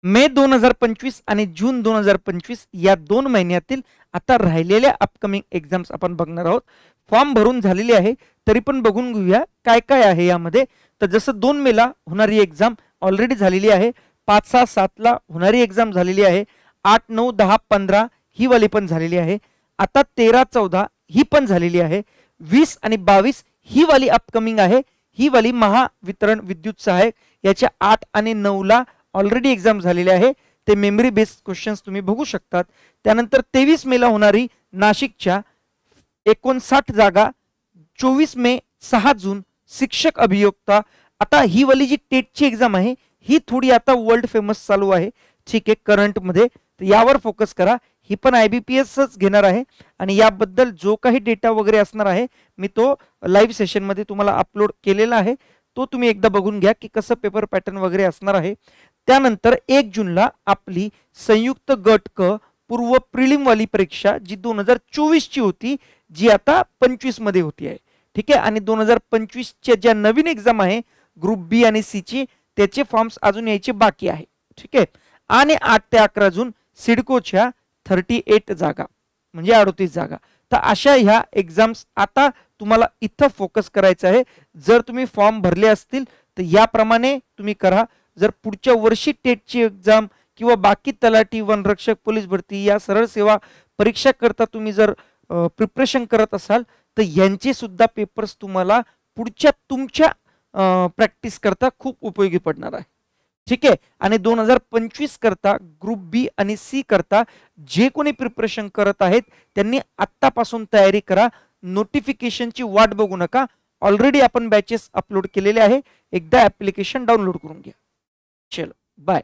मे 2025 आणि जून 2025 या 2 महिन्यातील आता राहिलेल्या अपकमिंग एक्झाम्स आपण बघणार आहोत. फॉर्म भरून झालेले आहे, तरी पण बघून घेऊया काय काय आहे यामध्ये. तर जसं 2 मेला होणारी एक्झाम ऑलरेडी झालेली आहे, 5, 6, 7ला होणारी एक्झाम झालेली आहे, 8, 9, 10, 15 ही वाली पण झालेली आहे. आता 13, 14 ही पण झालेली आहे. 20 आणि 22 ही वाली अपकमिंग आहे. ही वाली महावितरण विद्युत सहायक याच्या 8 आणि 9ला ऑलरेडी एक्झाम झालेले आहे. ते मेमरी बेस्ड क्वेश्चन्स तुम्ही बघू शकतात. त्यानंतर 23 मेला होणारी नाशिकच्या 59 जागा, 24 मे 6 जून शिक्षक अभियोक्ता. आता ही वाली जी टेटची एक्झाम आहे ही थोडी आता वर्ल्ड फेमस चालू आहे, ठीक आहे, करंटमध्ये. तर यावर फोकस करा. ही पण IBPSच घेणार आहे आणि याबद्दल जो काही डेटा वगैरे असणार आहे मी तो लाईव्ह सेशनमध्ये तुम्हाला अपलोड केलेला आहे. तो तुम्ही एकदा बघून घ्या की कसं पेपर पॅटर्न वगैरे असणार आहे. त्यानंतर 1 जूनला आपली संयुक्त गट क पूर्व प्रिलिम वाली परीक्षा जी 2024 ची होती, जी आता 25 मध्ये होती आहे, ठीक आहे. आणि 2025 च्या ज्या नवीन एक्झाम आहे ग्रुप बी आणि सी ची, त्याचे फॉर्म्स अजून यायचे बाकी आहे, ठीक आहे. आणि 8 ते 11 जून सिडकोच्या 38 जागा म्हणजे 38 जागा. तर अशा ह्या एक्झाम्स आता तुम्हाला इथं फोकस करायचं आहे. जर तुम्ही फॉर्म भरले असतील तर याप्रमाणे तुम्ही करा. जर पुढच्या वर्षी टेटची एक्झाम किंवा बाकी तलाठी, वनरक्षक, पोलीस भरती या सरळ सेवा परीक्षा करता तुम्ही जर प्रिपरेशन करत असाल तर यांचे सुद्धा पेपर्स तुम्हाला पुढच्या तुमच्या प्रॅक्टिस करता खूप उपयोगी पडणार आहे, ठीक आहे. आणि 2025 करता ग्रुप बी आणि सी करता जे कोणी प्रिपरेशन करत आहेत त्यांनी आत्तापासून तयारी करा. नोटिफिकेशनची वाट बघू नका. ऑलरेडी आपण बॅचेस अपलोड केलेले आहे. एकदा ऍप्लिकेशन डाउनलोड करून घ्या. चलो बाय.